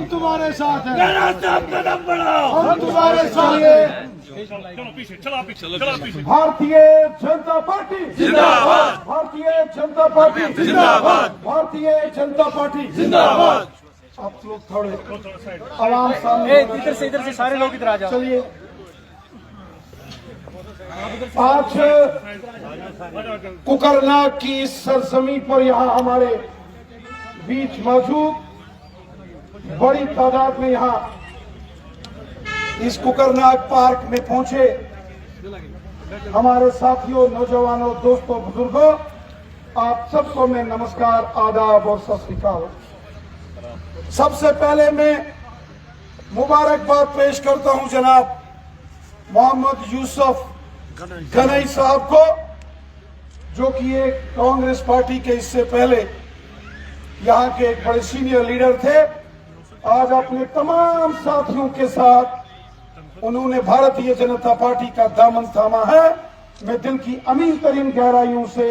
हम तुम्हारे साथ हैं। मेरा साथ कदम बढ़ाओ, हम तुम्हारे साथ हैं। चलो पीछे, चलो पीछे। भारतीय जनता पार्टी जिंदाबाद, भारतीय जनता पार्टी जिंदाबाद, भारतीय जनता पार्टी जिंदाबाद। आप लोग थोड़े आवाम सामने इधर से सारे लोग इधर आ जाओ। चलिए, आज कुकरनाग की इस सरजमी पर यहाँ हमारे बीच मौजूद बड़ी तादाद में यहाँ इस कुकरनाग पार्क में पहुंचे हमारे साथियों, नौजवानों, दोस्तों, बुजुर्गों, आप सबको मैं नमस्कार, आदाब और सत श्री अकाल। सबसे पहले मैं मुबारकबाद पेश करता हूं जनाब मोहम्मद यूसुफ गनई साहब को, जो कि एक कांग्रेस पार्टी के इससे पहले यहाँ के एक बड़े सीनियर लीडर थे। आज अपने तमाम साथियों के साथ उन्होंने भारतीय जनता पार्टी का दामन थामा है। मैं दिल की अमीन तरीन गहराइयों से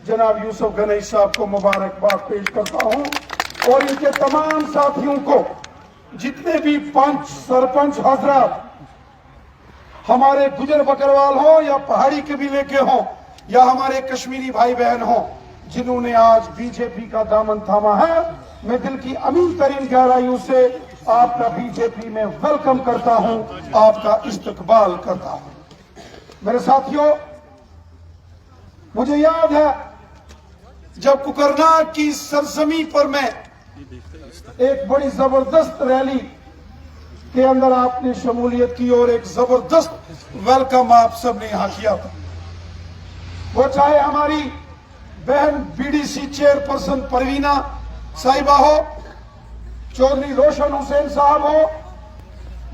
जनाब यूसुफ गनई साहब को मुबारकबाद पेश करता हूं और इनके तमाम साथियों को, जितने भी पंच, सरपंच हजरात हमारे गुजर बकरवाल हो या पहाड़ी कबीले के हों या हमारे कश्मीरी भाई बहन हो, जिन्होंने आज बीजेपी का दामन थामा है, मैं दिल की अमीन तरीन गहराइयों से आपका बीजेपी में वेलकम करता हूं, आपका इस्तकबाल करता हूं। मेरे साथियों, मुझे याद है जब कुकरनाग की सरजमी पर मैं एक बड़ी जबरदस्त रैली के अंदर आपने शमूलियत की और एक जबरदस्त वेलकम आप सबने यहां किया था। वो चाहे हमारी बहन बीडीसी चेयरपर्सन परवीना साहिबा हो, चौधरी रोशन हुसैन साहब हो,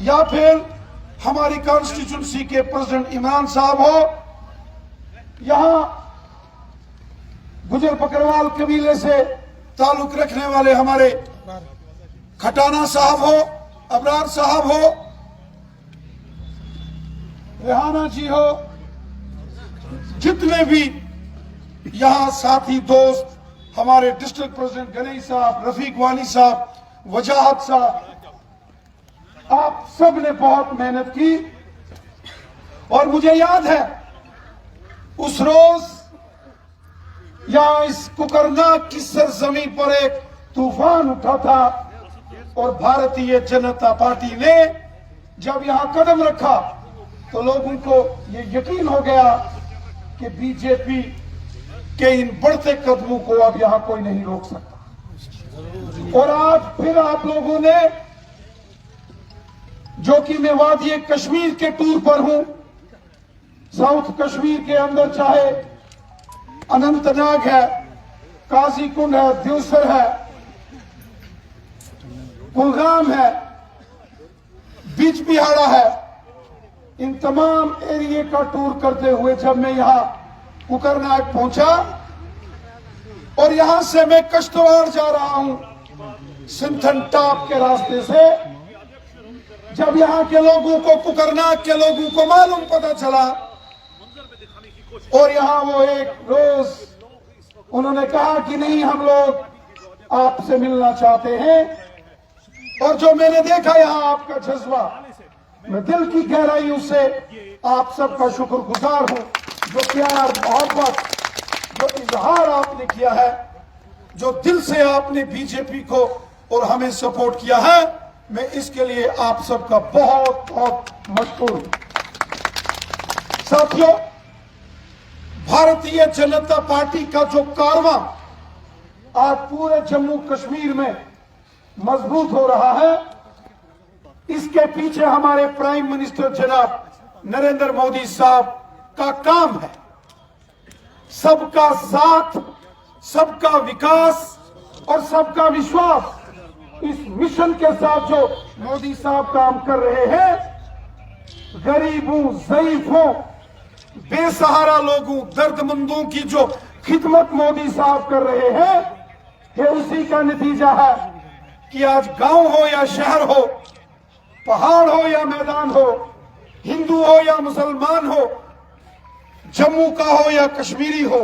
या फिर हमारी कॉन्स्टिट्यूंसी के प्रेसिडेंट इमरान साहब हो, यहां गुजर बकरवाल कबीले से ताल्लुक रखने वाले हमारे खटाना साहब हो, अबरार साहब हो, रेहाना जी हो, जितने भी यहां साथी दोस्त, हमारे डिस्ट्रिक्ट प्रेसिडेंट गनई साहब, रफीक वानी साहब, वजाहत साहब, आप सब ने बहुत मेहनत की। और मुझे याद है उस रोज यहां इस कुकरनाग की सरजमी पर एक तूफान उठा था और भारतीय जनता पार्टी ने जब यहां कदम रखा तो लोगों को ये यकीन हो गया कि बीजेपी के इन बढ़ते कदमों को अब यहां कोई नहीं रोक सकता। और आज फिर आप लोगों ने, जो कि मैं वादी कश्मीर के टूर पर हूं, साउथ कश्मीर के अंदर चाहे अनंतनाग है, काजी कुंड है, देवसर है, कुलगाम है, बीच बिहाड़ा है, इन तमाम एरिया का टूर करते हुए जब मैं यहां कुकरनाग पहुंचा और यहां से मैं कश्तवाड़ जा रहा हूं सिंथन टॉप के रास्ते से, जब यहां के लोगों को, कुकरनाग के लोगों को मालूम पता चला और यहां वो एक रोज उन्होंने कहा कि नहीं, हम लोग आपसे मिलना चाहते हैं, और जो मैंने देखा यहां आपका जज्बा, मैं दिल की गहराइयों से आप सबका शुक्रगुजार हूं। जो प्यार, मोहब्बत, जो इजहार आपने किया है, जो दिल से आपने बीजेपी को और हमें सपोर्ट किया है, मैं इसके लिए आप सबका बहुत बहुत मशहूर हूं। साथियों, भारतीय जनता पार्टी का जो कारवां आज पूरे जम्मू कश्मीर में मजबूत हो रहा है, इसके पीछे हमारे प्राइम मिनिस्टर जनाब नरेंद्र मोदी साहब का काम है। सबका साथ, सबका विकास और सबका विश्वास, इस मिशन के साथ जो मोदी साहब काम कर रहे हैं, गरीबों, ज़ईफों, बेसहारा लोगों, दर्दमंदों की जो खिदमत मोदी साहब कर रहे हैं, ये उसी का नतीजा है कि आज गांव हो या शहर हो, पहाड़ हो या मैदान हो, हिंदू हो या मुसलमान हो, जम्मू का हो या कश्मीरी हो,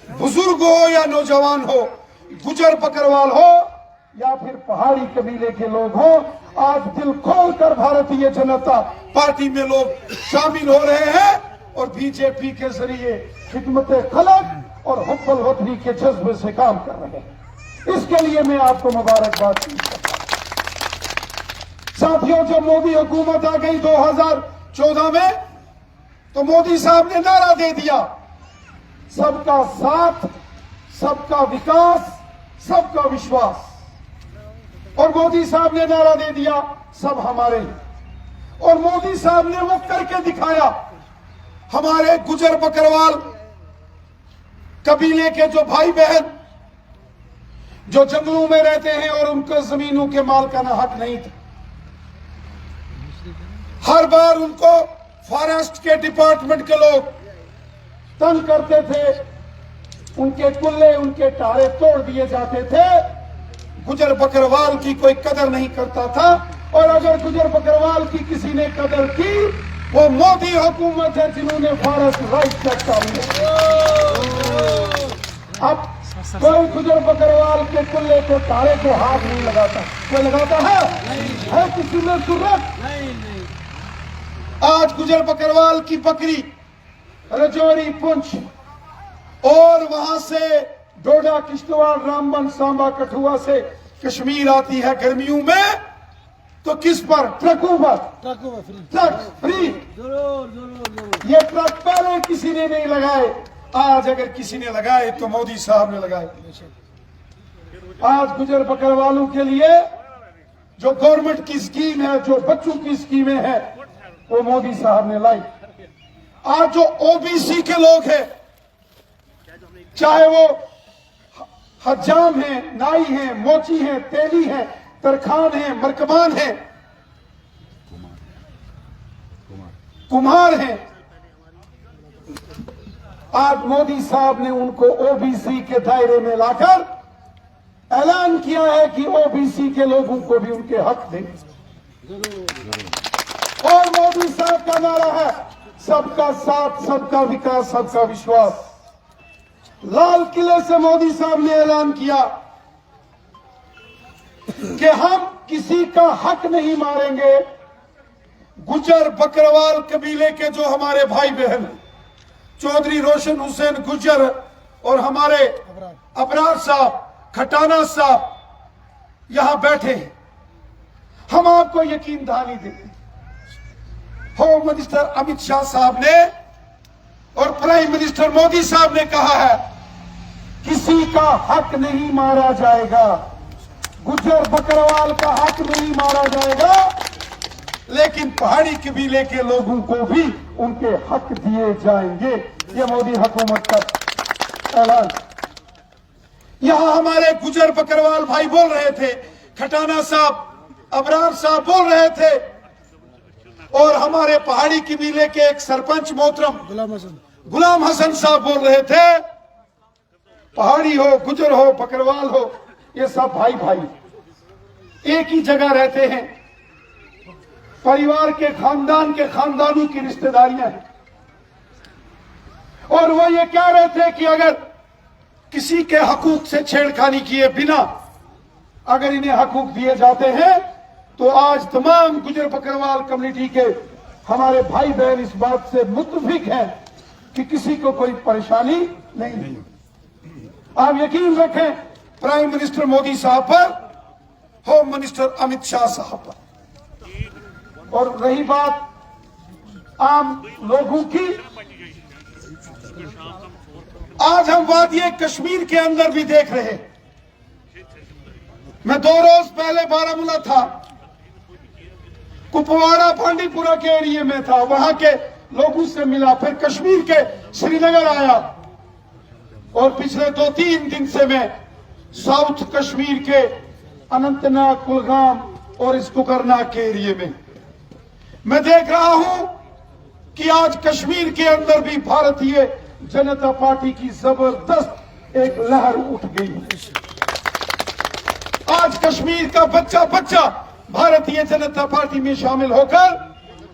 बुजुर्ग हो या नौजवान हो, गुजर बकरवाल हो या फिर पहाड़ी कबीले के लोग हों, आज दिल खोलकर भारतीय जनता पार्टी में लोग शामिल हो रहे हैं और बीजेपी के जरिए खिदमत खलक और हुब्बुल वतनी के जज्बे से काम कर रहे हैं। इसके लिए मैं आपको मुबारकबाद करता हूं। साथियों, जब मोदी हुकूमत आ गई 2014 में, तो मोदी साहब ने नारा दे दिया, सबका साथ, सबका विकास, सबका विश्वास। और मोदी साहब ने नारा दे दिया, सब हमारे लिए। और मोदी साहब ने वो करके दिखाया। हमारे गुजर बकरवाल कबीले के जो भाई बहन जो जंगलों में रहते हैं और उनको जमीनों के मालिकाना हक नहीं था, हर बार उनको फॉरेस्ट के डिपार्टमेंट के लोग तंग करते थे, उनके कुल्ले, उनके टारे तोड़ दिए जाते थे। गुजर बकरवाल की कोई कदर नहीं करता था, और अगर गुजर बकरवाल की किसी ने कदर की, वो मोदी हुकूमत है जिन्होंने फॉरेस्ट राइट एक्ट किया। अब कोई गुजर बकरवाल के कुल्ले को, टारे को हाथ नहीं लगाता। कोई लगाता है किसी में जरूरत? आज गुजर बकरवाल की बकरी रजौरी, पुंछ और वहां से डोडा, किश्तवाड़, रामबन, सांबा, कठुआ से कश्मीर आती है गर्मियों में, तो किस पर? ट्रकों पर। Truck free. ये ट्रक पहले किसी ने नहीं लगाए, आज अगर किसी ने लगाए तो मोदी साहब ने लगाए। आज गुजर बकरवालों के लिए जो गवर्नमेंट की स्कीम है, जो बच्चों की स्कीमें हैं, वो मोदी साहब ने लाई। आज जो ओबीसी के लोग हैं, चाहे वो हजाम हैं, नाई हैं, मोची हैं, तेली हैं, तरखान हैं, मरकमान हैं, कुम्हार हैं, आज मोदी साहब ने उनको ओबीसी के दायरे में लाकर ऐलान किया है कि ओबीसी के लोगों को भी उनके हक दें। और मोदी साहब का नारा है, सबका साथ, सबका विकास, सबका विश्वास। लाल किले से मोदी साहब ने ऐलान किया कि हम किसी का हक नहीं मारेंगे। गुजर बकरवाल कबीले के जो हमारे भाई बहन, चौधरी रोशन हुसैन गुजर और हमारे अबरार साहब, खटाना साहब यहां बैठे हैं, हम आपको यकीन दहानी देते हैं। होम मिनिस्टर अमित शाह साहब ने और प्राइम मिनिस्टर मोदी साहब ने कहा है, किसी का हक नहीं मारा जाएगा, गुजर बकरवाल का हक नहीं मारा जाएगा, लेकिन पहाड़ी कबीले के लोगों को भी उनके हक दिए जाएंगे। ये मोदी हुकूमत का ऐलान। यहां हमारे गुजर बकरवाल भाई बोल रहे थे, खटाना साहब, अबरार साहब बोल रहे थे, और हमारे पहाड़ी कबीले के एक सरपंच मोहतरम गुलाम हसन साहब बोल रहे थे, पहाड़ी हो, गुजर हो, बकरवाल हो, ये सब भाई भाई एक ही जगह रहते हैं। परिवार के खानदानों की रिश्तेदारियां हैं। और वो ये कह रहे थे कि अगर किसी के हकूक से छेड़खानी किए बिना अगर इन्हें हकूक दिए जाते हैं, तो आज तमाम गुजर बकरवाल कम्युनिटी के हमारे भाई बहन इस बात से मुत्तफिक हैं कि किसी को कोई परेशानी नहीं। आप यकीन रखें प्राइम मिनिस्टर मोदी साहब पर, होम मिनिस्टर अमित शाह साहब पर। और रही बात आम लोगों की, आज हम वादी कश्मीर के अंदर भी देख रहे हैं। मैं 2 रोज पहले बारामूला था, कुपवाड़ा भांडीपुरा के एरिया में था, वहां के लोगों से मिला, फिर कश्मीर के श्रीनगर आया, और पिछले 2-3 दिन से मैं साउथ कश्मीर के अनंतनाग, कुलगाम और इस कुकरनाग के एरिया में मैं देख रहा हूं कि आज कश्मीर के अंदर भी भारतीय जनता पार्टी की जबरदस्त एक लहर उठ गई है। आज कश्मीर का बच्चा बच्चा भारतीय जनता पार्टी में शामिल होकर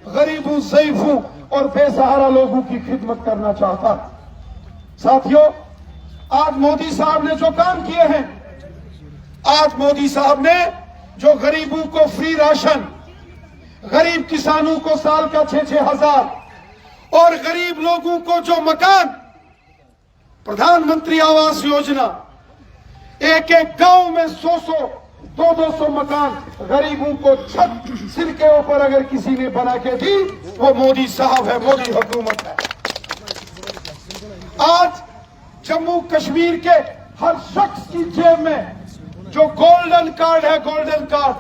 गरीबों, ज़ईफों और बेसहारा लोगों की खिदमत करना चाहता है। साथियों, आज मोदी साहब ने जो काम किए हैं, आज मोदी साहब ने जो गरीबों को फ्री राशन, गरीब किसानों को साल का 6-6 हजार और गरीब लोगों को जो मकान, प्रधानमंत्री आवास योजना, एक एक गांव में 100-100, 200 मकान गरीबों को छत सिर के ऊपर अगर किसी ने बना के दी, वो मोदी साहब है, मोदी हुकूमत है। आज जम्मू कश्मीर के हर शख्स की जेब में जो गोल्डन कार्ड है, गोल्डन कार्ड,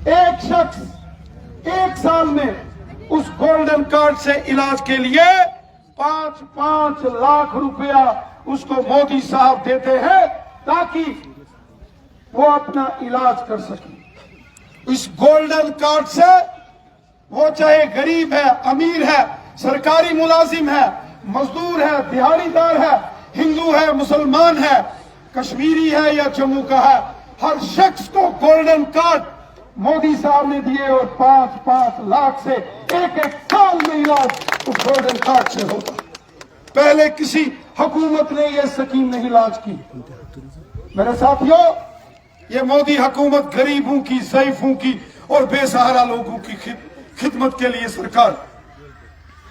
एक शख्स 1 साल में उस गोल्डन कार्ड से इलाज के लिए 5-5 लाख रुपया उसको मोदी साहब देते हैं ताकि वो अपना इलाज कर सके। इस गोल्डन कार्ड से वो चाहे गरीब है, अमीर है, सरकारी मुलाजिम है, मजदूर है, दिहाड़ीदार है, हिंदू है, मुसलमान है, कश्मीरी है या जम्मू का है, हर शख्स को गोल्डन कार्ड मोदी साहब ने दिए और 5-5 लाख से एक साल में इलाज उस गोल्डन कार्ड से होता। पहले किसी हुकूमत ने यह स्कीम नहीं लांच की। मेरे साथियों, ये मोदी हुकूमत गरीबों की, ज़ईफों की और बेसहारा लोगों की खिदमत के लिए सरकार।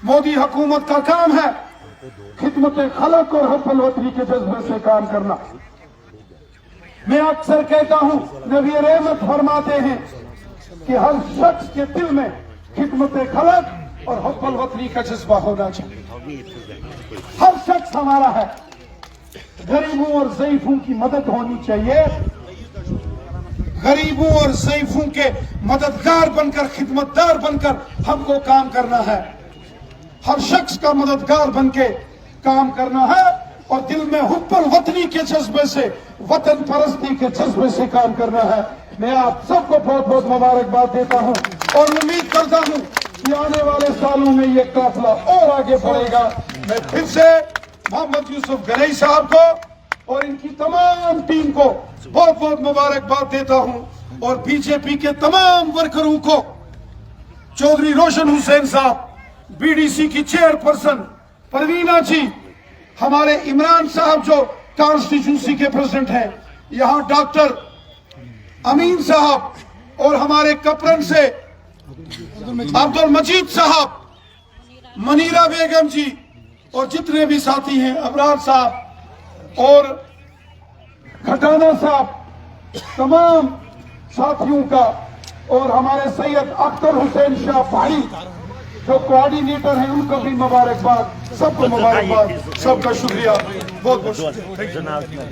मोदी हुकूमत का काम है खिदमत खलक और हफ़ल वतनी के जज्बे से काम करना। मैं अक्सर कहता हूं, नबी रहमत फरमाते हैं कि हर शख्स के दिल में खिदमत खलक और हफ़ल वतनी का जज्बा होना चाहिए। हर शख्स हमारा है, गरीबों और ज़ईफों की मदद होनी चाहिए। गरीबों और ज़ईफों के मददगार बनकर, खिदमतदार बनकर हमको काम करना है। हर शख्स का मददगार बनके काम करना है और दिल में हुब्बुल वतनी के जज्बे से, वतन परस्ती के जज्बे से काम करना है। मैं आप सबको बहुत बहुत मुबारकबाद देता हूं और उम्मीद करता हूं कि आने वाले सालों में ये काफिला और आगे बढ़ेगा। मैं फिर से मोहम्मद यूसुफ गनई साहब को और इनकी तमाम टीम को बहुत बहुत मुबारकबाद देता हूं और बीजेपी के तमाम वर्करों को, चौधरी रोशन हुसैन साहब, बीडीसी की चेयरपर्सन परवीना जी, हमारे इमरान साहब जो कॉन्स्टिट्यूंसी के प्रेसिडेंट हैं, यहाँ डॉक्टर अमीन साहब और हमारे कपरन से अब्दुल मजीद साहब, मनीरा बेगम जी और जितने भी साथी हैं, अबरार साहब और खटाना साहब, तमाम साथियों का और हमारे सैयद अख्तर हुसैन शाह भाई जो कोऑर्डिनेटर हैं, उनको भी मुबारकबाद, सबको मुबारकबाद, सबका शुक्रिया, बहुत बहुत शुक्रिया।